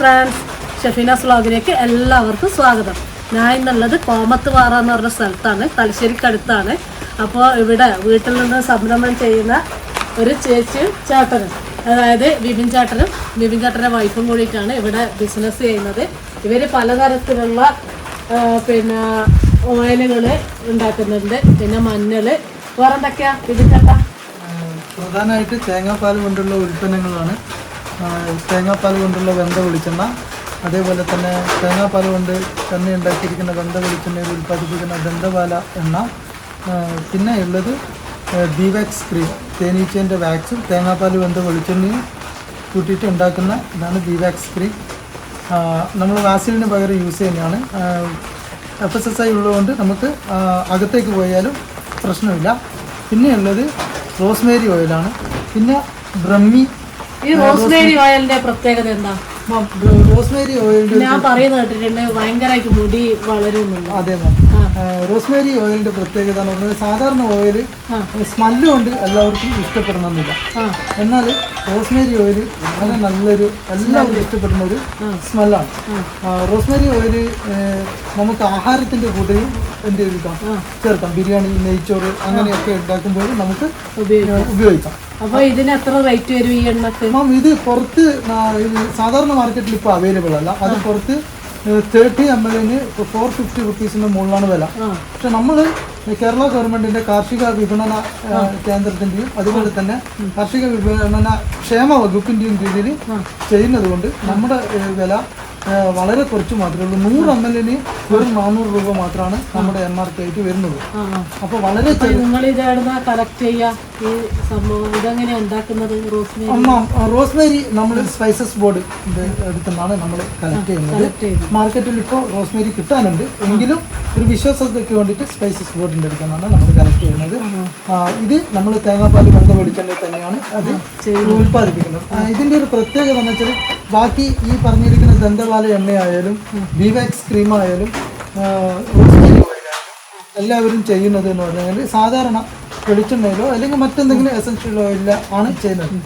Friends, ഷെഫീനാസ് വ്ളോഗിലേക്ക് എല്ലാവർക്കും സ്വാഗതം. ഞാൻ ഇന്നുള്ളത് കോമത്തുപാറ എന്ന് പറഞ്ഞ സ്ഥലത്താണ്, തലശ്ശേരിക്കടുത്താണ്. അപ്പോൾ ഇവിടെ വീട്ടിൽ നിന്ന് സംരംഭം ചെയ്യുന്ന ഒരു ചേച്ചിയും ചേട്ടനും, അതായത് ബിബിൻ ചേട്ടൻ്റെ വൈഫും കൂടിയിട്ടാണ് ഇവിടെ ബിസിനസ് ചെയ്യുന്നത്. ഇവർ പലതരത്തിലുള്ള ഓയിലുകൾ ഉണ്ടാക്കുന്നുണ്ട്. പിന്നെ മഞ്ഞൾ, വേറെ എന്തൊക്കെയാ ബിബിൻ ചേട്ടാ? പ്രധാനമായിട്ട് തേങ്ങാപ്പാൽ കൊണ്ടുള്ള ഉൽപ്പന്നങ്ങളാണ്. തേങ്ങാപ്പാൽ കൊണ്ടുള്ള വെന്ത വെളിച്ചെണ്ണ, അതേപോലെ തന്നെ തേങ്ങാപ്പാൽ കൊണ്ട് തന്നെ ഉണ്ടാക്കിയിരിക്കുന്ന വെന്ത വെളിച്ചെണ്ണയിൽ ഉൽപ്പാദിപ്പിക്കുന്ന ദന്തപാല എണ്ണ, പിന്നെ ഉള്ളത് ബീവാക്സ് ക്രീം, തേനീച്ചേൻ്റെ വാക്സും തേങ്ങാപ്പാൽ വെന്ത വെളിച്ചെണ്ണയും കൂട്ടിയിട്ട് ഉണ്ടാക്കുന്ന ഇതാണ് ബീവാക്സ് ക്രീം. നമ്മൾ വാസിലിന് പകരം യൂസ് ചെയ്യുന്നതാണ്. FSSI ഉള്ളതുകൊണ്ട് നമുക്ക് അകത്തേക്ക് പോയാലും പ്രശ്നമില്ല. പിന്നെ ഉള്ളത് റോസ്മേരി ഓയിലാണ്. പിന്നെ ബ്രഹ്മി. ഈ റോസ്മേരി ഓയിലിന്റെ പ്രത്യേകത എന്താ? റോസ്മേരി ഓയിലിന്റെ ഞാൻ പറയുന്നത് കേട്ടിട്ടുണ്ട്, ഭയങ്കരമായിട്ട് മുടി വളരുന്നുണ്ട്. അതെ മാം. റോസ്മേരി ഓയിലിന്റെ പ്രത്യേകത എന്ന് പറഞ്ഞാൽ സാധാരണ ഓയിൽ സ്മെല്ല് കൊണ്ട് എല്ലാവർക്കും ഇഷ്ടപ്പെടണമെന്നില്ല. എന്നാൽ റോസ്മേരി ഓയിൽ വളരെ നല്ലൊരു എല്ലാവർക്കും ഇഷ്ടപ്പെടുന്ന ഒരു സ്മെല്ലാണ്. റോസ്മേരി ഓയിൽ നമുക്ക് ആഹാരത്തിന്റെ കൂടെയും എന്ത് ചെയ്തിരിക്കാം, ചേർക്കാം. ബിരിയാണി, നെയ്ച്ചോറ് അങ്ങനെയൊക്കെ ഉണ്ടാക്കുമ്പോൾ നമുക്ക് ഉപയോഗിക്കാം. അപ്പൊ ഇതിന് എത്ര റേറ്റ് വരും ഈ എണ്ണക്ക്? മാം, ഇത് പുറത്ത് സാധാരണ മാർക്കറ്റിൽ ഇപ്പോൾ അവൈലബിൾ അല്ല. അത് പുറത്ത് 30 ml 450 റുപ്പീസിന്റെ മുകളിലാണ് വില. പക്ഷെ നമ്മൾ കേരള ഗവൺമെന്റിന്റെ കാർഷിക വിപണന കേന്ദ്രത്തിന്റെയും അതുപോലെ തന്നെ കാർഷിക വിപണന ക്ഷേമ വകുപ്പിന്റെയും കീഴിൽ ചെയ്യുന്നത് കൊണ്ട് നമ്മുടെ വില വളരെ കുറച്ച് മാത്രമേ ഉള്ളൂ. 100 ml വെറും 400 രൂപ മാത്രമാണ് നമ്മുടെ MRP ആയിട്ട് വരുന്നത്. അപ്പോൾ വളരെ നിങ്ങൾ ഇതെവിടുന്ന കളക്ട് ചെയ്യാ ഈ സംഭവം? ഇതെങ്ങനെയാ ഉണ്ടാക്കുന്നത്? റോസ്മേരി നമ്മൾ സ്പൈസസ് ബോർഡ് എടുത്തുനിന്നാണ് നമ്മൾ കളക്ട് ചെയ്യുന്നത്. മാർക്കറ്റിൽ ഇപ്പോൾ റോസ്മേരി കിട്ടാനുണ്ട്, എങ്കിലും ഒരു വിശ്വാസത്തേക്ക് വേണ്ടിയിട്ട് സ്പൈസസ് ബോർഡിൻ്റെ അടുത്താണ് നമ്മൾ കളക്ട് ചെയ്യുന്നത്. ഇത് നമ്മൾ തേങ്ങാപ്പാൽ വെന്ത വെളിച്ചെണ്ണ തന്നെയാണ് അത് ഉൽപ്പാദിപ്പിക്കുന്നത്. ഇതിൻ്റെ ഒരു പ്രത്യേകത എന്ന് വെച്ചാൽ ബാക്കി ഈ പറഞ്ഞിരിക്കുന്ന ദന്തപാല എണ്ണയായാലും ബീവാക്സ് ക്രീമായാലും റോസ്മേരി ഓയിലായാലും എല്ലാവരും ചെയ്യുന്നത് എന്ന് പറഞ്ഞാൽ സാധാരണ വെളിച്ചെണ്ണയിലോ അല്ലെങ്കിൽ മറ്റെന്തെങ്കിലും എസൻഷ്യൽ ഓയിലോ ആണ് ചെയ്യുന്നത്.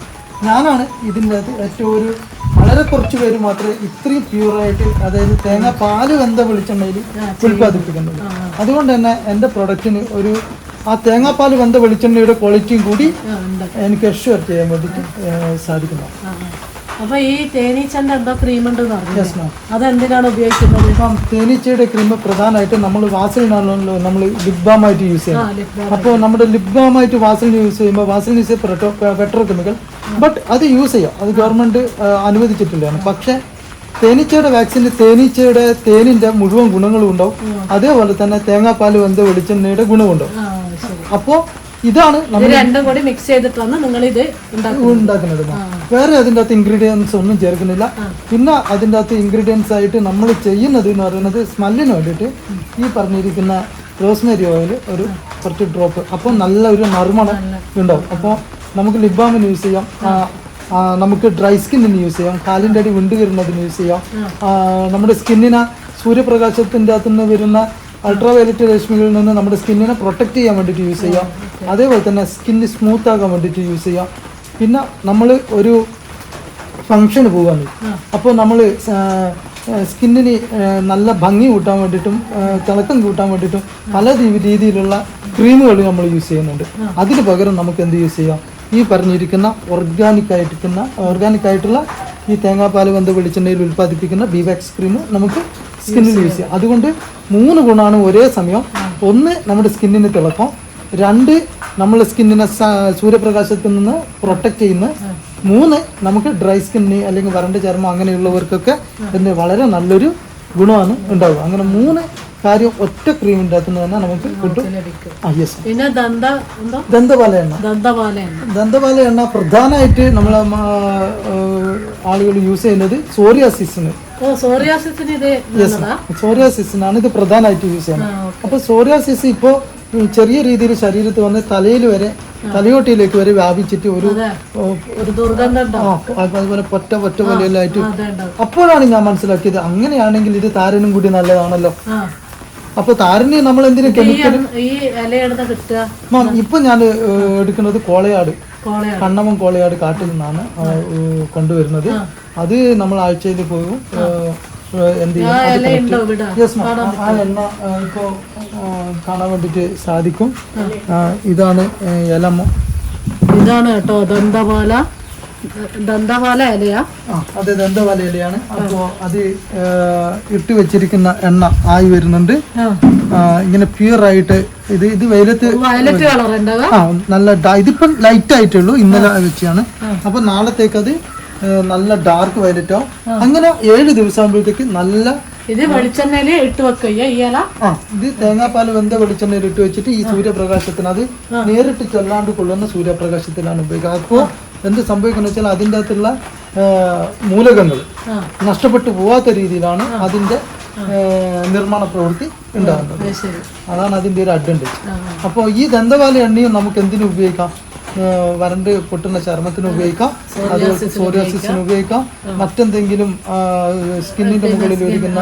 ഞാനാണ് ഇതിൻ്റെ അത് ഏറ്റവും ഒരു വളരെ കുറച്ച് പേര് മാത്രമേ ഇത്രയും പ്യൂറായിട്ട്, അതായത് തേങ്ങാപ്പാൽ വെന്ത വെളിച്ചെണ്ണയിൽ ഉൽപ്പാദിപ്പിക്കുന്നത്. അതുകൊണ്ട് തന്നെ എൻ്റെ പ്രൊഡക്റ്റിന് ഒരു ആ തേങ്ങാപ്പാൽ വെന്ത വെളിച്ചെണ്ണയുടെ ക്വാളിറ്റിയും കൂടി എനിക്ക് അഷ്യൂർ ചെയ്യാൻ വേണ്ടിയിട്ട് സാധിക്കുന്നു. അപ്പൊ ഈ തേനീച്ചന്റെ എന്തോ ക്രീം ഉണ്ട് അതെന്തിനാണ് ഉപയോഗിക്കുന്നത്? ഇപ്പം തേനീച്ചയുടെ ക്രീം പ്രധാനമായിട്ട് നമ്മൾ വാസലിനാണല്ലോ നമ്മൾ ലിപ് ബാമായിട്ട് യൂസ് ചെയ്യുന്നത്. അപ്പോൾ നമ്മുടെ ലിപ് ബാമായിട്ട് വാസലിന് യൂസ് ചെയ്യുമ്പോൾ Vaseline is petrochemical, but അത് യൂസ് ചെയ്യാം, അത് ഗവൺമെന്റ് അനുവദിച്ചിട്ടില്ലാണ്. പക്ഷേ തേനീച്ചയുടെ വാക്സിന് തേനീച്ചയുടെ തേനിന്റെ മുഴുവൻ ഗുണങ്ങളും ഉണ്ടാവും, അതേപോലെ തന്നെ തേങ്ങാപ്പാൽ വെന്ത വെളിച്ചെണ്ണയുടെ ഗുണമുണ്ടാവും. അപ്പോൾ ഇതാണ് നമ്മൾ രണ്ടും കൂടി മിക്സ് ചെയ്തിട്ടാണ് നിങ്ങൾ ഇത് ഉണ്ടാക്കുന്നത്. വേറെ അതിൻ്റെ അകത്ത് ഇൻഗ്രീഡിയൻസ് ഒന്നും ചേർക്കുന്നില്ല. പിന്നെ അതിൻ്റെ അകത്ത് ഇൻഗ്രീഡിയൻസ് ആയിട്ട് നമ്മൾ ചെയ്യുന്നത് എന്ന് പറയുന്നത് സ്മെല്ലിന് വേണ്ടിയിട്ട് ഈ പറഞ്ഞിരിക്കുന്ന റോസ്മേരി ഓയിൽ ഒരു കുറച്ച് ഡ്രോപ്പ്, അപ്പോൾ നല്ല ഒരു നറുമണം ഉണ്ടാവും. അപ്പോൾ നമുക്ക് ലിപ് ബാമിന് യൂസ് ചെയ്യാം, നമുക്ക് ഡ്രൈ സ്കിന്നിന് യൂസ് ചെയ്യാം, കാലിൻ്റെ അടി വിണ്ട് വരുന്നതിന് യൂസ് ചെയ്യാം, നമ്മുടെ സ്കിന്നിനെ സൂര്യപ്രകാശത്തിൻ്റെ അകത്തുനിന്ന് വരുന്ന അൾട്രാവയലറ്റ് രശ്മികളിൽ നിന്ന് നമ്മുടെ സ്കിന്നിനെ പ്രൊട്ടക്റ്റ് ചെയ്യാൻ വേണ്ടിയിട്ട് യൂസ് ചെയ്യാം. അതേപോലെ തന്നെ സ്കിന്ന് സ്മൂത്ത് ആക്കാൻ വേണ്ടിയിട്ട് യൂസ് ചെയ്യാം. പിന്നെ നമ്മൾ ഒരു ഫങ്ഷന് പോകാൻ, അപ്പോൾ നമ്മൾ സ്കിന്നിന് നല്ല ഭംഗി കൂട്ടാൻ വേണ്ടിയിട്ടും തിളക്കം കൂട്ടാൻ വേണ്ടിയിട്ടും പല രീതിയിലുള്ള ക്രീമുകൾ നമ്മൾ യൂസ് ചെയ്യുന്നുണ്ട്. അതിന് പകരം നമുക്ക് എന്ത് യൂസ് ചെയ്യാം, ഈ പറഞ്ഞിരിക്കുന്ന ഓർഗാനിക് ആയിട്ടുള്ള ഈ തേങ്ങാപ്പാൽ വെന്ത വെളിച്ചെണ്ണയിൽ ഉൽപ്പാദിപ്പിക്കുന്ന ബീവാക്സ് ക്രീം നമുക്ക് സ്കിന്നിൽ യൂസ് ചെയ്യാം. അതുകൊണ്ട് 3 ഗുണമാണ് ഒരേ സമയം. 1, നമ്മുടെ സ്കിന്നിന് തിളക്കം; 2, നമ്മുടെ സ്കിന്നിനെ സൂര്യപ്രകാശത്തിൽ നിന്ന് പ്രൊട്ടക്റ്റ് ചെയ്യുന്നു; 3, നമുക്ക് ഡ്രൈ സ്കിന്നിന് അല്ലെങ്കിൽ വരണ്ട ചർമ്മം അങ്ങനെയുള്ളവർക്കൊക്കെ ഇതിന് വളരെ നല്ലൊരു ഗുണമാണ് ഉണ്ടാവുക. അങ്ങനെ 3 കാര്യം ഒറ്റ ക്രീമിൻ്റെ അകത്ത് തന്നെ നമുക്ക് കിട്ടും. പിന്നെ ദന്തപാല എണ്ണ പ്രധാനമായിട്ട് നമ്മളെ ആളുകൾ യൂസ് ചെയ്യുന്നത് സോറിയാസിസിനാണ് ഇത് പ്രധാനമായിട്ട് യൂസ് ചെയ്യുന്നത്. അപ്പോൾ സോറിയാസിസ് ഇപ്പോൾ ചെറിയ രീതിയിൽ ശരീരത്തിൽ വന്ന് തലയിൽ വരെ, തലയോട്ടിയിലേക്ക് വരെ വ്യാപിച്ചിട്ട് ഒരു അതുപോലെ പൊറ്റ പോലെയെല്ലാം ആയിട്ട്. അപ്പോഴാണ് ഞാൻ മനസ്സിലാക്കിയത് അങ്ങനെയാണെങ്കിൽ ഇത് താരനും കൂടി നല്ലതാണല്ലോ. അപ്പൊ താരന് നമ്മൾ എന്തിനു കെമിക്കൽ? ഇപ്പൊ ഞാൻ എടുക്കുന്നത് കോളയാട് കണ്ണമം കോളയാട് കാട്ടിൽ നിന്നാണ് കൊണ്ടുവരുന്നത്. അത് നമ്മൾ ആഴ്ചയിൽ പോകും. എന്ത് ചെയ്യും? ആ എണ്ണ ഇപ്പോൾ കാണാൻ വേണ്ടിയിട്ട് സാധിക്കും. ഇതാണ് ഇലമോ, ഇതാണ് കേട്ടോ ദന്തപാല ഇലയാ. അതെ, ദന്തപാല ഇലയാണ്. അപ്പോ അത് ഇട്ട് വെച്ചിരിക്കുന്ന എണ്ണ ആയി വരുന്നുണ്ട്. ഇങ്ങനെ പ്യൂർ ആയിട്ട് ഇത് വെയിലത്ത് നല്ല ഇതിപ്പം ലൈറ്റ് ആയിട്ടുള്ളൂ, ഇന്നലെ വെച്ചാണ്. അപ്പൊ നാളത്തേക്ക് അത് നല്ല ഡാർക്ക് വയലറ്റ് ആവും. അങ്ങനെ 7 ദിവസം ആകുമ്പോഴത്തേക്ക് നല്ല ഇത് വെളിച്ചെണ്ണയിൽ ഇട്ട് വെക്കുക. ഇത് തേങ്ങാപ്പാൽ വെന്ത വെളിച്ചെണ്ണയിൽ ഇട്ട് വെച്ചിട്ട് ഈ സൂര്യപ്രകാശത്തിന് അത് നേരിട്ട് ചെല്ലാണ്ട് കൊള്ളുന്ന സൂര്യപ്രകാശത്തിലാണ് ഉപയോഗിക്കുക. അപ്പോൾ എന്ത് സംഭവിക്കുന്ന വെച്ചാൽ അതിൻ്റെ അകത്തുള്ള മൂലകങ്ങൾ നഷ്ടപ്പെട്ടു പോവാത്ത രീതിയിലാണ് അതിന്റെ നിർമ്മാണ പ്രവൃത്തി ഉണ്ടാകുന്നത്. അതാണ് അതിന്റെ ഒരു അഡ്വാൻറ്റേജ്. അപ്പോൾ ഈ ദന്തപാല എണ്ണയും നമുക്ക് എന്തിനു ഉപയോഗിക്കാം? വരണ്ട് പൊട്ടുന്ന ചർമ്മത്തിന് ഉപയോഗിക്കാം, അതുപോലെ സോറിയാസിസിന് ഉപയോഗിക്കാം, മറ്റെന്തെങ്കിലും സ്കിന്നിന്റെ മുകളിൽ ഒരുക്കുന്ന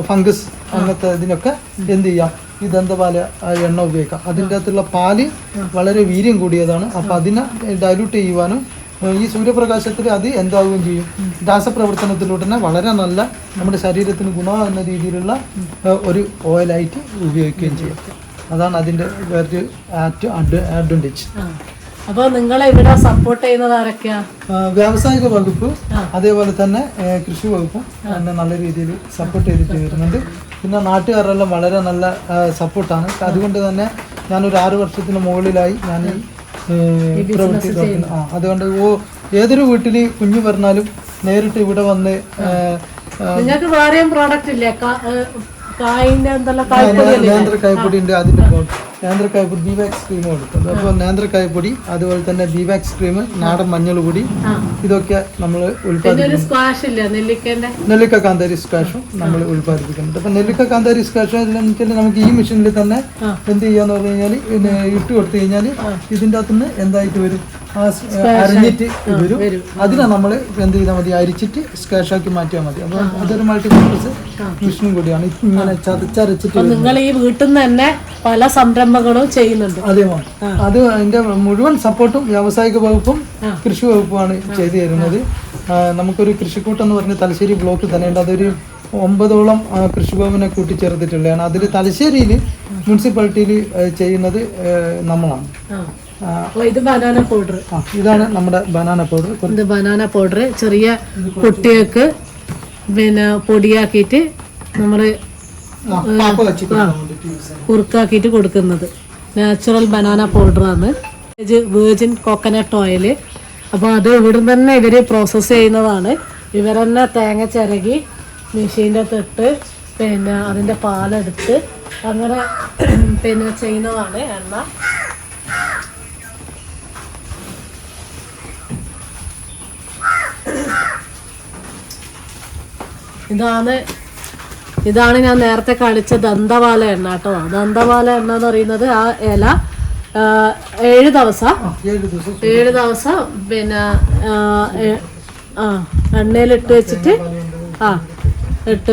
ഫംഗസ് അങ്ങനത്തെ ഇതിനൊക്കെ എന്ത് ചെയ്യാം? ഈ ദന്തപാല എണ്ണ ഉപയോഗിക്കാം. അതിൻ്റെ അകത്തുള്ള പാല് വളരെ വീര്യം കൂടിയതാണ്. അപ്പൊ അതിനെ ഡൈല്യൂട്ട് ചെയ്യുവാനും ഈ സൂര്യപ്രകാശത്തിൽ അത് എന്താവുകയും ചെയ്യും, രാസപ്രവർത്തനത്തിലൂടെ തന്നെ വളരെ നല്ല നമ്മുടെ ശരീരത്തിന് ഗുണമാകുന്ന രീതിയിലുള്ള ഒരു ഓയിലായിട്ട് ഉപയോഗിക്കുകയും ചെയ്യും. അതാണ് അതിന്റെ വേറൊരു അഡ്വാൻറ്റേജ്. അപ്പോൾ നിങ്ങളെ ഇവിടെ സപ്പോർട്ട് ചെയ്യുന്നത് ആരൊക്കെയാ? വ്യാവസായിക വകുപ്പ്, അതേപോലെ തന്നെ കൃഷി വകുപ്പും എന്നെ നല്ല രീതിയിൽ സപ്പോർട്ട് ചെയ്തിട്ട് വരുന്നുണ്ട്. പിന്നെ നാട്ടുകാരെല്ലാം വളരെ നല്ല സപ്പോർട്ടാണ്. അതുകൊണ്ട് തന്നെ ഞാനൊരു 6 വർഷത്തിന് മുകളിലായി ഞാൻ ഈ പ്രവൃത്തി നോക്കുന്നു. അതുകൊണ്ട് ഏതൊരു വീട്ടിൽ കുഞ്ഞു പറഞ്ഞാലും നേരിട്ട് ഇവിടെ വന്ന് നിങ്ങൾക്ക് വേറെയും പ്രോഡക്റ്റ് ഇല്ലേ? നേന്ത്രക്കായ്പൊടി ഉണ്ട്. അതിന്റെ നേന്ത്രക്കായ്പൊടി ബീവാക്സ് ക്രീം കൊടുക്കുന്നത്. അപ്പോൾ നേന്ത്രക്കായ്പൊടി, അതുപോലെ തന്നെ ബീവാക്സ് ക്രീം, നാടൻ മഞ്ഞൾ പൊടി, ഇതൊക്കെ നമ്മൾ ഉൽപ്പാദിപ്പിക്കുന്നുണ്ട്. നെല്ലിക്ക കാന്താരി സ്ക്വാഷും നമ്മൾ ഉൽപ്പാദിപ്പിക്കുന്നുണ്ട്. അപ്പൊ നെല്ലിക്ക കാന്താരി സ്ക്വാഷ് നമുക്ക് ഈ മെഷീനിൽ തന്നെ എന്ത് ചെയ്യാന്ന് പറഞ്ഞു കഴിഞ്ഞാൽ ഇട്ട് കൊടുത്തു കഴിഞ്ഞാൽ ഇതിൻ്റെ അകത്തുനിന്ന് എന്തായിട്ട് വരും? അരിഞ്ഞിട്ട് വരും. അതിനെ നമ്മൾ എന്ത് ചെയ്താൽ മതി? അരിച്ചിട്ട് സ്ക്വാഷാക്കി മാറ്റിയാൽ മതി. അപ്പോൾ അതൊരു മൾട്ടിപർപ്പസ് മെഷീനും കൂടിയാണ്. ഇങ്ങനെ ചതച്ചരച്ചിട്ട് നിങ്ങൾ ഈ വീട്ടിൽ നിന്ന് തന്നെ പല സംരംഭങ്ങളും ചെയ്യുന്നുണ്ട്. അതേപോലെ അത് അതിന്റെ മുഴുവൻ സപ്പോർട്ടും വ്യാവസായിക വകുപ്പും കൃഷി വകുപ്പുമാണ് ചെയ്തു തരുന്നത്. നമുക്കൊരു കൃഷിക്കൂട്ടം എന്ന് പറഞ്ഞ് തലശ്ശേരി ബ്ലോക്ക് തന്നെ ഉണ്ട്. അതൊരു 9ഓളം കൃഷിഭവനെ കൂട്ടിച്ചേർത്തിട്ടുള്ളതാണ്. അതിൽ തലശ്ശേരിയിൽ മുനിസിപ്പാലിറ്റിയിൽ ചെയ്യുന്നത് നമ്മളാണ്. ഇത് ബനാന പൗഡർ. ഇതാണ് നമ്മുടെ ബനാന പൗഡർ. ഇത് ബനാന പൗഡർ ചെറിയ കുട്ടികൾക്ക് പിന്നെ പൊടിയാക്കിയിട്ട് നമ്മള് കുറുക്കാക്കിയിട്ട് കൊടുക്കുന്നത് നാച്ചുറൽ ബനാന പൗഡറാണ്. Virgin coconut oil. അപ്പോൾ അത് ഇവിടെ തന്നെ ഇവർ പ്രോസസ്സ് ചെയ്യുന്നതാണ്. ഇവർ തന്നെ തേങ്ങ ചിരകി മെഷീൻ്റെ തൊട്ട് പിന്നെ അതിൻ്റെ പാലെടുത്ത് അങ്ങനെ പിന്നെ ചെയ്യുന്നതാണ് എണ്ണ. ഇതാണ് ഞാൻ നേരത്തെ കളിച്ച ദന്തപാല എണ്ണ കേട്ടോ. ദന്തപാല എണ്ണ എന്ന് പറയുന്നത് ആ ഇല 7 ദിവസം പിന്നെ എണ്ണയിലിട്ട്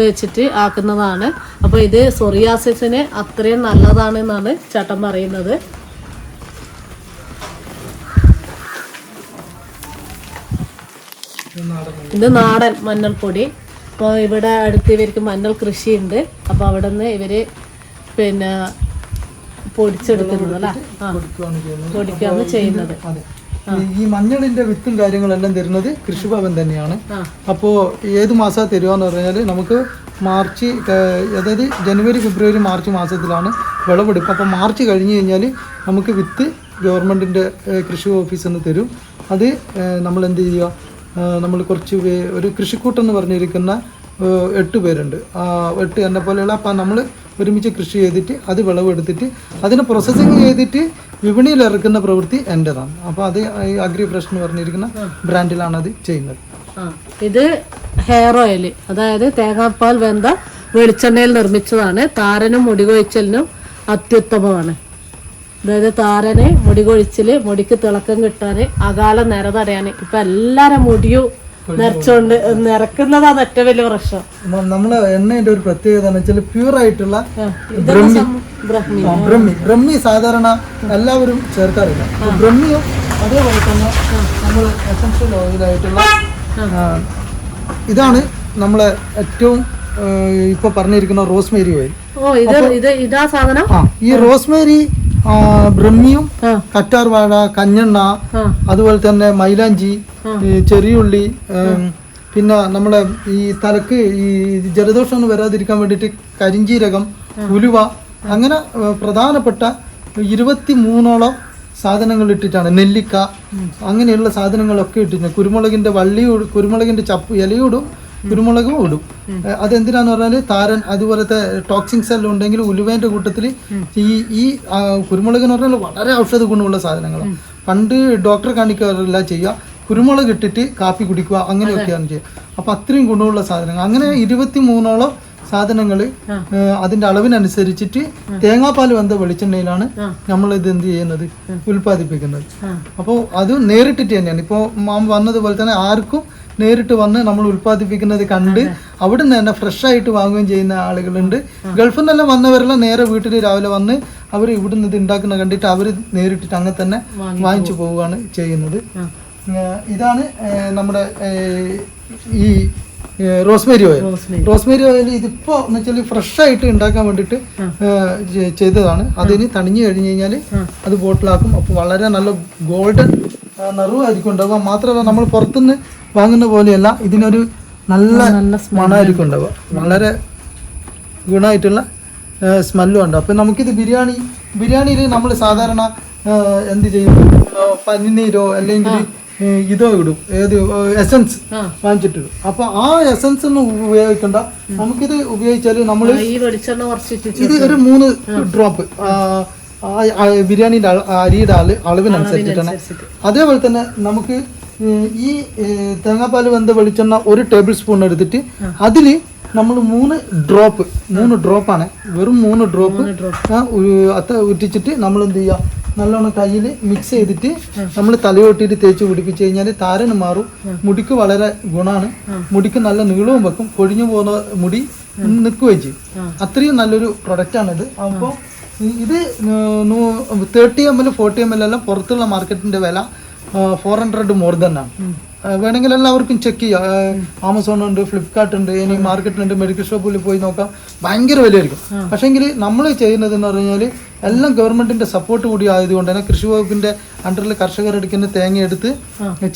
വെച്ചിട്ട് ആക്കുന്നതാണ്. അപ്പോൾ ഇത് സോറിയാസിസിന് അത്രയും നല്ലതാണെന്നാണ് ചേട്ടൻ പറയുന്നത്. ഇത് നാടൻ മഞ്ഞൾപ്പൊടി. അപ്പോൾ ഇവിടെ അടുത്ത് ഇവർക്ക് മഞ്ഞൾ കൃഷിയുണ്ട്. അപ്പോൾ അവിടെ നിന്ന് ഇവർ പിന്നെ പൊടിച്ചെടുക്കുന്നത് അല്ലേ? പൊടിക്കുകയാണ് ചെയ്യുന്നത്. ഈ മഞ്ഞളിന്റെ വിത്തും കാര്യങ്ങളെല്ലാം തരുന്നത് കൃഷിഭവൻ തന്നെയാണ്. അപ്പോൾ ഏത് മാസം തരുവാന്ന് പറഞ്ഞാൽ നമുക്ക് മാർച്ച്, അതായത് ജനുവരി, ഫെബ്രുവരി, മാർച്ച് മാസത്തിലാണ് വിളവെടുപ്പ്. അപ്പോൾ മാർച്ച് കഴിഞ്ഞ് കഴിഞ്ഞാൽ നമുക്ക് വിത്ത് ഗവൺമെൻറ്റിൻ്റെ കൃഷി ഓഫീസിൽ നിന്ന് തരും. അത് നമ്മൾ എന്ത് ചെയ്യുക? നമ്മൾ കുറച്ച് ഒരു കൃഷിക്കൂട്ടം എന്ന് പറഞ്ഞിരിക്കുന്ന 8 പേരുണ്ട്. 8 എന്നെ പോലെയുള്ള. അപ്പം നമ്മൾ ഒരുമിച്ച് കൃഷി ചെയ്തിട്ട് അത് വിളവെടുത്തിട്ട് അതിനെ പ്രോസസ്സിങ് ചെയ്തിട്ട് വിപണിയിൽ ഇറക്കുന്ന പ്രവൃത്തി എൻ്റെതാണ്. അപ്പോൾ അത് അഗ്രി ഫ്രഷ് എന്ന് പറഞ്ഞിരിക്കുന്ന ബ്രാൻഡിലാണ് അത് ചെയ്യുന്നത്. ഇത് ഹെയർ ഓയിൽ, അതായത് തേങ്ങാപ്പാൽ വെന്ത വെളിച്ചെണ്ണയിൽ നിർമ്മിച്ചതാണ്. താരനും മുടി കൊഴിച്ചലിനും അത്യുത്തമമാണ്. അതായത് താരന് മുടി കൊഴിച്ചിൽ, മുടിക്ക് തിളക്കം കിട്ടാൻ, അകാല നിര തടയാൻ. ഇപ്പം എല്ലാവരും മുടിയും നിറച്ചോണ്ട് നിറക്കുന്നതാണ് ഏറ്റവും വലിയ പ്രശ്നം. നമ്മളെ എണ്ണയുടെ ഒരു പ്രത്യേകത എന്ന് വെച്ചാൽ പ്യൂർ ആയിട്ടുള്ള ബ്രഹ്മി സാധാരണ എല്ലാവരും ചേർക്കാറില്ല. ബ്രഹ്മിയും അതേപോലെ തന്നെ നമ്മൾ എസൻഷ്യൽ ഓയിലായിട്ടുള്ള ഇതാണ് നമ്മളെ ഏറ്റവും ഇപ്പൊ പറഞ്ഞിരിക്കുന്ന റോസ്മേരി ഓയിൽ. ഇതാ സാധനം. ഈ റോസ്മേരി, ബ്രഹ്മിയും, കറ്റാർ വാഴ, കഞ്ഞെണ്ണ, അതുപോലെ തന്നെ മൈലാഞ്ചി, ചെറിയുള്ളി, പിന്നെ നമ്മളെ ഈ തലക്ക് ഈ ജലദോഷം ഒന്നും വരാതിരിക്കാൻ വേണ്ടിയിട്ട് കരിഞ്ചീരകം, ഉലുവ, അങ്ങനെ പ്രധാനപ്പെട്ട 23ഓളം സാധനങ്ങൾ ഇട്ടിട്ടാണ്. നെല്ലിക്ക, അങ്ങനെയുള്ള സാധനങ്ങളൊക്കെ ഇട്ടിട്ട് കുരുമുളകിന്റെ കുരുമുളകിന്റെ ഇലയോടും കുരുമുളകും ഇടും. അതെന്തിനാന്ന് പറഞ്ഞാൽ താരൻ അതുപോലത്തെ ടോക്സിൻസ് എല്ലാം ഉണ്ടെങ്കിൽ ഉലുവേന്റെ കൂട്ടത്തിൽ ഈ കുരുമുളക് എന്ന് പറഞ്ഞാൽ വളരെ ഔഷധ ഗുണമുള്ള സാധനങ്ങളാണ്. പണ്ട് ഡോക്ടറെ കാണിക്കാറില്ല ചെയ്യുക, കുരുമുളക് ഇട്ടിട്ട് കാപ്പി കുടിക്കുക, അങ്ങനെയൊക്കെയാണ് ചെയ്യുക. അപ്പൊ അത്രയും ഗുണമുള്ള സാധനങ്ങൾ. അങ്ങനെ 23ഓളം സാധനങ്ങൾ അതിന്റെ അളവിനനുസരിച്ചിട്ട് തേങ്ങാപ്പാൽ വന്ന വെളിച്ചെണ്ണയിലാണ് നമ്മൾ ഇത് എന്ത് ചെയ്യുന്നത്, ഉൽപ്പാദിപ്പിക്കുന്നത്. അപ്പോൾ അത് നേരിട്ടിട്ട് തന്നെയാണ്. ഇപ്പോൾ മാം വന്നതുപോലെ തന്നെ ആർക്കും നേരിട്ട് വന്ന് നമ്മൾ ഉൽപ്പാദിപ്പിക്കുന്നത് കണ്ട് അവിടെ നിന്ന് തന്നെ ഫ്രഷ് ആയിട്ട് വാങ്ങുകയും ചെയ്യുന്ന ആളുകളുണ്ട്. ഗൾഫിൽ നിന്നെല്ലാം വന്നവരെല്ലാം നേരെ വീട്ടിൽ രാവിലെ വന്ന് അവർ ഇവിടുന്ന് ഇത് ഉണ്ടാക്കുന്ന കണ്ടിട്ട് അവർ നേരിട്ടിട്ട് അങ്ങനെ തന്നെ വാങ്ങിച്ചു പോവുകയാണ് ചെയ്യുന്നത്. ഇതാണ് നമ്മുടെ ഈ റോസ്മേരി ഓയിൽ. റോസ്മേരി ഓയിൽ ഇതിപ്പോ എന്ന് വെച്ചാൽ ഫ്രഷ് ആയിട്ട് ഉണ്ടാക്കാൻ വേണ്ടിയിട്ട് ചെയ്തതാണ്. അതിന് തണിഞ്ഞു കഴിഞ്ഞു കഴിഞ്ഞാൽ അത് ബോട്ടിലാക്കും. അപ്പോൾ വളരെ നല്ല ഗോൾഡൻ നിറവായിരിക്കും ഉണ്ടാവുക. മാത്രമല്ല നമ്മൾ പുറത്തുനിന്ന് വാങ്ങുന്ന പോലെയല്ല, ഇതിനൊരു നല്ല മണമായിരിക്കും ഉണ്ടാവുക. വളരെ ഗുണമായിട്ടുള്ള സ്മെല്ലും ഉണ്ട്. അപ്പം നമുക്കിത് ബിരിയാണിയിൽ നമ്മൾ സാധാരണ എന്ത് ചെയ്യും, പനിനീരോ അല്ലെങ്കിൽ ഇതോ ഇടും, ഏത് എസൻസ് വാങ്ങിച്ചിട്ടിടും. അപ്പൊ ആ എസൻസ് ഒന്നും ഉപയോഗിക്കണ്ട. നമുക്കിത് ഉപയോഗിച്ചാൽ നമ്മൾ ഇത് ഒരു 3 ഡ്രോപ്പ് ബിരിയാണിന്റെ അരിയുടെ അളവിനനുസരിച്ചിട്ടാണ്. അതേപോലെ തന്നെ നമുക്ക് ഈ തേങ്ങാപ്പാൽ വെന്ത വെളിച്ചെണ്ണ 1 ടേബിൾ സ്പൂൺ എടുത്തിട്ട് അതിൽ നമ്മൾ 3 ഡ്രോപ്പാണ്, വെറും 3 ഡ്രോപ്പ് ഉറ്റിച്ചിട്ട് നമ്മൾ എന്ത് ചെയ്യുക, നല്ലോണം കയ്യിൽ മിക്സ് ചെയ്തിട്ട് നമ്മൾ തലയോട്ടിയിട്ട് തേച്ച് പിടിപ്പിച്ച് കഴിഞ്ഞാൽ താരന് മാറും. മുടിക്ക് വളരെ ഗുണമാണ്. മുടിക്ക് നല്ല നീളവും വെക്കും, കൊഴിഞ്ഞു പോകുന്ന മുടി നിൽക്കുകയും ചെയ്യും. അത്രയും നല്ലൊരു പ്രൊഡക്റ്റാണിത്. അപ്പോൾ ഇത് 30 ml 40 ml എല്ലാം പുറത്തുള്ള മാർക്കറ്റിന്റെ വില 400 മോർ തന്നെയാണ്. വേണമെങ്കിൽ എല്ലാവർക്കും ചെക്ക് ചെയ്യാം. ആമസോൺ ഉണ്ട്, ഫ്ലിപ്കാർട്ട് ഉണ്ട്, ഇനി മാർക്കറ്റിലുണ്ട്, മെഡിക്കൽ ഷോപ്പിൽ പോയി നോക്കാം. ഭയങ്കര വിലയായിരിക്കും. പക്ഷേങ്കിൽ നമ്മൾ ചെയ്യുന്നത് എന്ന് പറഞ്ഞാൽ എല്ലാം ഗവൺമെന്റിന്റെ സപ്പോർട്ട് കൂടി ആയതുകൊണ്ട് തന്നെ കൃഷി വകുപ്പിന്റെ അണ്ടറിൽ കർഷകർ എടുക്കുന്ന തേങ്ങ എടുത്ത്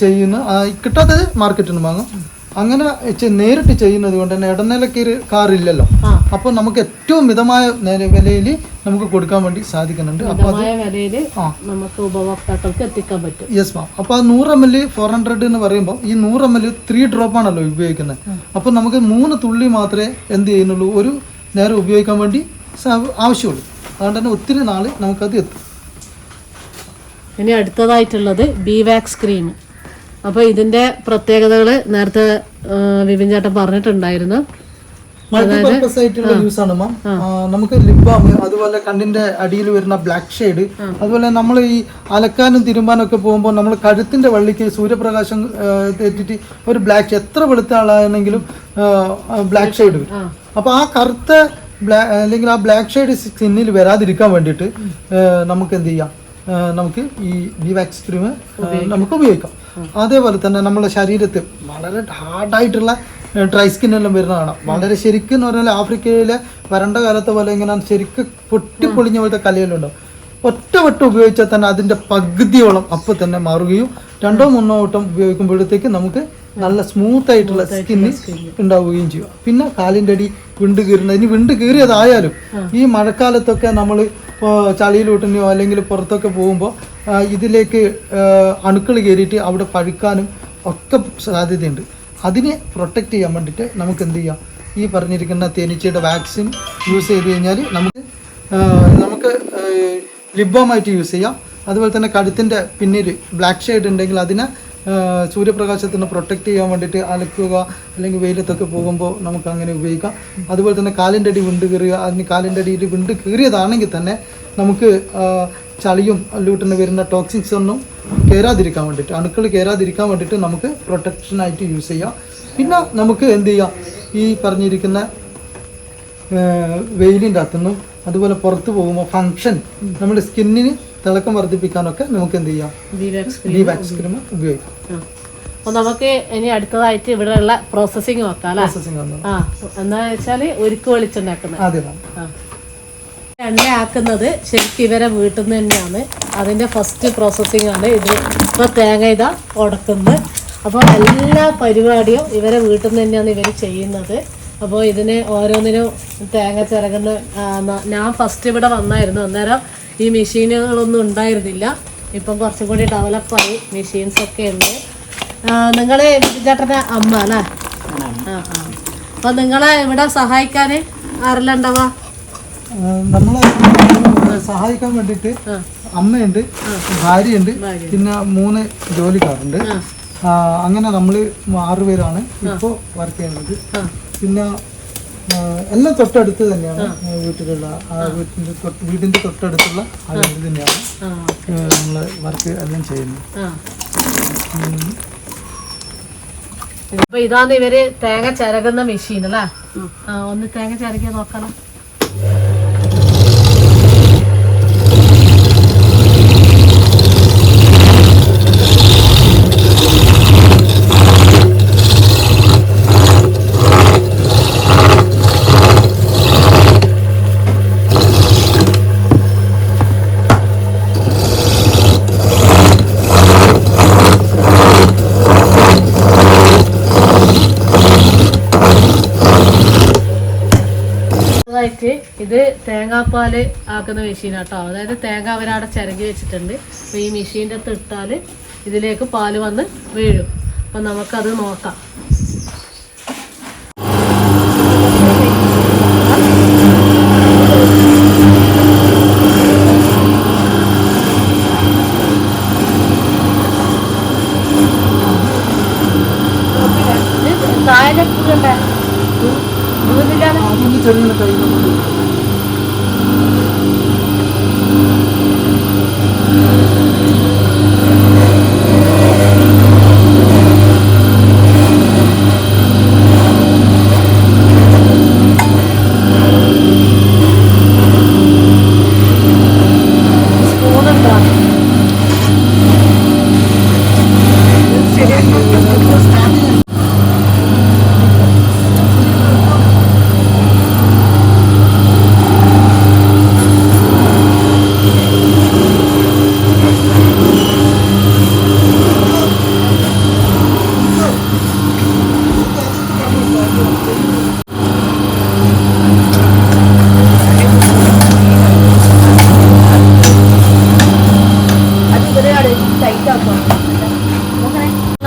ചെയ്യുന്നു. കിട്ടാത്തത് മാർക്കറ്റിൽ നിന്ന് വാങ്ങും. അങ്ങനെ നേരിട്ട് ചെയ്യുന്നത് കൊണ്ട് തന്നെ ഇടനിലക്കാരില്ലല്ലോ. അപ്പോൾ നമുക്ക് ഏറ്റവും മിതമായ വിലയിൽ നമുക്ക് കൊടുക്കാൻ വേണ്ടി സാധിക്കുന്നുണ്ട്. അപ്പോൾ നമുക്ക് ഉപഭോക്താക്കൾക്ക് എത്തിക്കാൻ പറ്റും. Yes ma'am. അപ്പോൾ 100 ml 400 എന്ന് പറയുമ്പോൾ ഈ 100 ml 3 ഡ്രോപ്പാണല്ലോ ഉപയോഗിക്കുന്നത്. അപ്പോൾ നമുക്ക് 3 തുള്ളി മാത്രമേ എന്ത് ചെയ്യുന്നുള്ളൂ, ഒരു നേരം ഉപയോഗിക്കാൻ വേണ്ടി ആവശ്യമുള്ളൂ. അതുകൊണ്ട് തന്നെ ഒത്തിരി നാൾ നമുക്കത് എത്തും. ഇനി അടുത്തതായിട്ടുള്ളത് ബീവാക്സ് ക്രീം. അപ്പോൾ ഇതിന്റെ പ്രത്യേകതകൾ നേരത്തെ വിപിൻ ചേട്ടൻ പറഞ്ഞിട്ടുണ്ടായിരുന്നു. മൾട്ടിപർപ്പസ് ആയിട്ടുള്ള യൂസ് ആണ് മാം. നമുക്ക് ലിപ് ബാം, അതുപോലെ കണ്ണിന്റെ അടിയിൽ വരുന്ന ബ്ലാക്ക് ഷെയ്ഡ്, അതുപോലെ നമ്മൾ ഈ അലക്കാനും തിരുമ്പാനും ഒക്കെ പോകുമ്പോൾ നമ്മൾ കഴുത്തിന്റെ വള്ളിക്ക് സൂര്യപ്രകാശം തെറ്റിട്ട് ഒരു ബ്ലാക്ക്, എത്ര വെളുത്ത ആളാണെങ്കിലും ബ്ലാക്ക് ഷെയ്ഡ് വരും. അപ്പൊ ആ കറുത്ത അല്ലെങ്കിൽ ആ ബ്ലാക്ക് ഷെയ്ഡ് സ്കിന്നിൽ വരാതിരിക്കാൻ വേണ്ടിയിട്ട് നമുക്ക് എന്ത് ചെയ്യാം, നമുക്ക് ഈ ബീവാക്സ് ക്രീം നമുക്ക് ഉപയോഗിക്കാം. അതേപോലെ തന്നെ നമ്മുടെ ശരീരത്തിൽ വളരെ ഹാർഡായിട്ടുള്ള ഡ്രൈ സ്കിന്നെല്ലാം വരുന്ന കാണാം. വളരെ ശരിക്കും എന്ന് പറഞ്ഞാൽ ആഫ്രിക്കയിലെ വരണ്ട കാലത്തെ പോലെ ഇങ്ങനെ ശരിക്കും പൊട്ടിപ്പൊളിഞ്ഞ പോലത്തെ കലയിലുണ്ടാവും. ഒറ്റ വട്ടം ഉപയോഗിച്ചാൽ തന്നെ അതിൻ്റെ പകുതിയോളം അപ്പം തന്നെ മാറുകയും 2-3 വട്ടം ഉപയോഗിക്കുമ്പോഴത്തേക്ക് നമുക്ക് നല്ല സ്മൂത്ത് ആയിട്ടുള്ള സ്കിന്ന് ഉണ്ടാവുകയും ചെയ്യും. പിന്നെ കാലിൻ്റെ അടി വിണ്ട് കീറുന്നത്, ഇനി വിണ്ട് കീറിയതായാലും ഈ മഴക്കാലത്തൊക്കെ നമ്മൾ ചളിയിലോട്ടിനെയോ അല്ലെങ്കിൽ പുറത്തൊക്കെ പോകുമ്പോൾ ഇതിലേക്ക് അണുക്കൾ കയറിയിട്ട് അവിടെ പഴുക്കാനും ഒക്കെ സാധ്യതയുണ്ട്. അതിനെ പ്രൊട്ടക്റ്റ് ചെയ്യാൻ വേണ്ടിയിട്ട് നമുക്ക് എന്ത് ചെയ്യാം, ഈ പറഞ്ഞിരിക്കുന്ന തേനീച്ചയുടെ വാക്സിൻ യൂസ് ചെയ്ത് കഴിഞ്ഞാൽ നമുക്ക് ലിപ് ബാമായിട്ട് യൂസ് ചെയ്യാം. അതുപോലെ തന്നെ കഴുത്തിൻ്റെ പിന്നിൽ ബ്ലാക്ക് ഷെയ്ഡ് ഉണ്ടെങ്കിൽ അതിനെ സൂര്യപ്രകാശത്തിന് പ്രൊട്ടക്റ്റ് ചെയ്യാൻ വേണ്ടിയിട്ട് അലക്കുക, അല്ലെങ്കിൽ വെയിലത്തൊക്കെ പോകുമ്പോൾ നമുക്ക് അങ്ങനെ ഉപയോഗിക്കാം. അതുപോലെ തന്നെ കാലിൻ്റെ അടി വിണ്ട് കീറുക, അതിന് കാലിൻ്റെ അടിയിൽ വിണ്ട് കീറിയതാണെങ്കിൽ തന്നെ നമുക്ക് ചളിയും ലൂട്ടിന് വരുന്ന ടോക്സിൻസ് ഒന്നും കയറാതിരിക്കാൻ വേണ്ടിയിട്ട്, അണുക്കൾ കയറാതിരിക്കാൻ വേണ്ടിയിട്ട് നമുക്ക് പ്രൊട്ടക്ഷനായിട്ട് യൂസ് ചെയ്യാം. പിന്നെ നമുക്ക് എന്ത് ചെയ്യാം, ഈ പറഞ്ഞിരിക്കുന്ന വെയിലിൻ്റെ അകത്തുനിന്നും അതുപോലെ പുറത്ത് പോകുമ്പോൾ ഫങ്ഷൻ നമ്മുടെ സ്കിന്നിന് തിളക്കം വർദ്ധിപ്പിക്കാനൊക്കെ നമുക്ക് എന്ത് ചെയ്യാം, ബി-വാക്സ് ക്രീം ഉപയോഗിക്കാം. അപ്പോൾ നമുക്ക് ഇനി അടുത്തതായിട്ട് ഇവിടെയുള്ള പ്രോസസ്സിങ് നോക്കാം അല്ലേ? എന്താ വെച്ചാൽ ഉരുക്ക് വെളിച്ചുണ്ടാക്കുന്നത്. എണ്ണ ആക്കുന്നത് ശരിക്കും ഇവരെ വീട്ടിൽ നിന്ന് തന്നെയാണ്. അതിൻ്റെ ഫസ്റ്റ് പ്രോസസ്സിങ് ആണ് ഇത്. ഇപ്പോൾ തേങ്ങ ഇതാ ഉടക്കുന്നത്. അപ്പോൾ എല്ലാ പരിപാടിയും ഇവരെ വീട്ടിൽ നിന്ന് തന്നെയാണ് ഇവർ ചെയ്യുന്നത്. അപ്പോൾ ഇതിന് ഓരോന്നിനും തേങ്ങ ചിരകുന്ന ഞാൻ ഫസ്റ്റ് ഇവിടെ വന്നായിരുന്നു. അന്നേരം ഈ മെഷീനുകളൊന്നും ഉണ്ടായിരുന്നില്ല. ഇപ്പം കുറച്ചും കൂടി ഡെവലപ്പായി, മെഷീൻസൊക്കെ ഉണ്ട്. നിങ്ങൾ ചേട്ടൻ്റെ അമ്മ അല്ലേ? അപ്പോൾ നിങ്ങളെ ഇവിടെ സഹായിക്കാൻ ആരെല്ലാം ഉണ്ടാവുക? നമ്മളെ സഹായിക്കാൻ വേണ്ടിയിട്ട് അമ്മയുണ്ട്, ഭാര്യയുണ്ട്, പിന്നെ 3 ജോലിക്കാരുണ്ട്. അങ്ങനെ നമ്മൾ 6 പേരാണ് ഇപ്പോൾ വർക്ക് ചെയ്യുന്നത്. പിന്നെ എല്ലാം തൊട്ടടുത്ത് തന്നെയാണ് വീട്ടിലുള്ള വീടിൻ്റെ തൊട്ടടുത്തുള്ള ആളുകൾ തന്നെയാണ് നമ്മൾ വർക്ക് എല്ലാം ചെയ്യുന്നത്. ഇപ്പൊ ഇതാണ് ഇവര് തേങ്ങ ചിരകുന്ന മെഷീൻ അല്ലേ? ഒന്ന് തേങ്ങ ചിരകിയ നോക്കണം. ഇത് തേങ്ങാപ്പാല് ആക്കുന്ന മെഷീനാട്ടോ. അതായത് തേങ്ങ അവരവിടെ ചിരകി വെച്ചിട്ടുണ്ട്. അപ്പോൾ ഈ മെഷീൻ്റെ അകത്ത് ഇട്ടാൽ ഇതിലേക്ക് പാല് വന്ന് വീഴും. അപ്പം നമുക്കത് നോക്കാം.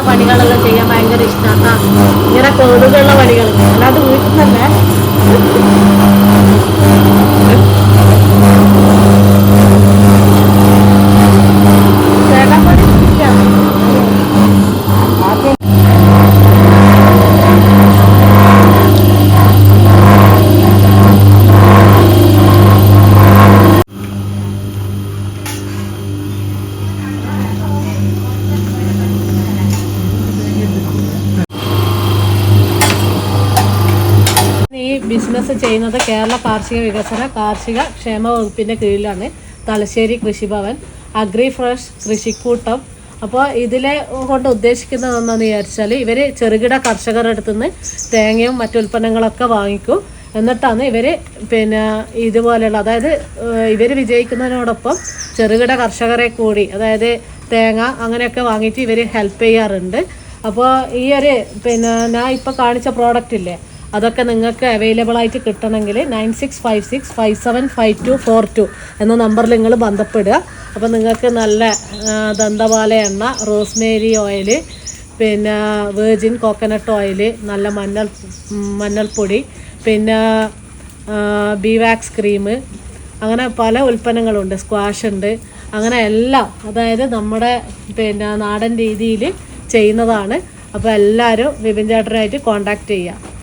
പണികളെല്ലാം ചെയ്യാൻ ഭയങ്കര ഇഷ്ടമാണ്. ഇങ്ങനെ കോടുകളുള്ള പണികൾ അല്ലാതെ വീട്ടിൽ തന്നെ ബിസിനസ് ചെയ്യുന്നത് കേരള കാർഷിക വികസന കാർഷിക ക്ഷേമ വകുപ്പിൻ്റെ കീഴിലാണ്. തലശ്ശേരി കൃഷിഭവൻ, അഗ്രി ഫ്രഷ് കൃഷിക്കൂട്ടം. അപ്പോൾ ഇതിലെ കൊണ്ട് ഉദ്ദേശിക്കുന്നത് എന്താണെന്ന് വിചാരിച്ചാൽ ഇവർ ചെറുകിട കർഷകരുടെ അടുത്ത് നിന്ന് തേങ്ങയും മറ്റുൽപ്പന്നങ്ങളൊക്കെ വാങ്ങിക്കും. എന്നിട്ടാണ് ഇവർ ഇതുപോലെയുള്ള, അതായത് ഇവർ വിജയിക്കുന്നതിനോടൊപ്പം ചെറുകിട കർഷകരെ കൂടി, അതായത് തേങ്ങ അങ്ങനെയൊക്കെ വാങ്ങിയിട്ട് ഇവർ ഹെൽപ്പ് ചെയ്യാറുണ്ട്. അപ്പോൾ ഈ ഒരു ഞാൻ ഇപ്പോൾ കാണിച്ച പ്രോഡക്റ്റ് ഇല്ലേ, അതൊക്കെ നിങ്ങൾക്ക് അവൈലബിൾ ആയിട്ട് കിട്ടണമെങ്കിൽ 9656575242 എന്ന നമ്പറിൽ നിങ്ങൾ ബന്ധപ്പെടുക. അപ്പോൾ നിങ്ങൾക്ക് നല്ല ദന്തപാല എണ്ണ, Rosemary oil, virgin coconut oil, നല്ല മഞ്ഞൾപ്പൊടി, ബി-വാക്സ് ക്രീം, അങ്ങനെ പല ഉൽപ്പന്നങ്ങളുണ്ട്. സ്ക്വാഷ് ഉണ്ട്, അങ്ങനെ എല്ലാം, അതായത് നമ്മുടെ നാടൻ രീതിയിൽ ചെയ്യുന്നതാണ്. അപ്പോൾ എല്ലാവരും വിപിൻ ചേട്ടനായിട്ട് കോൺടാക്റ്റ് ചെയ്യുക.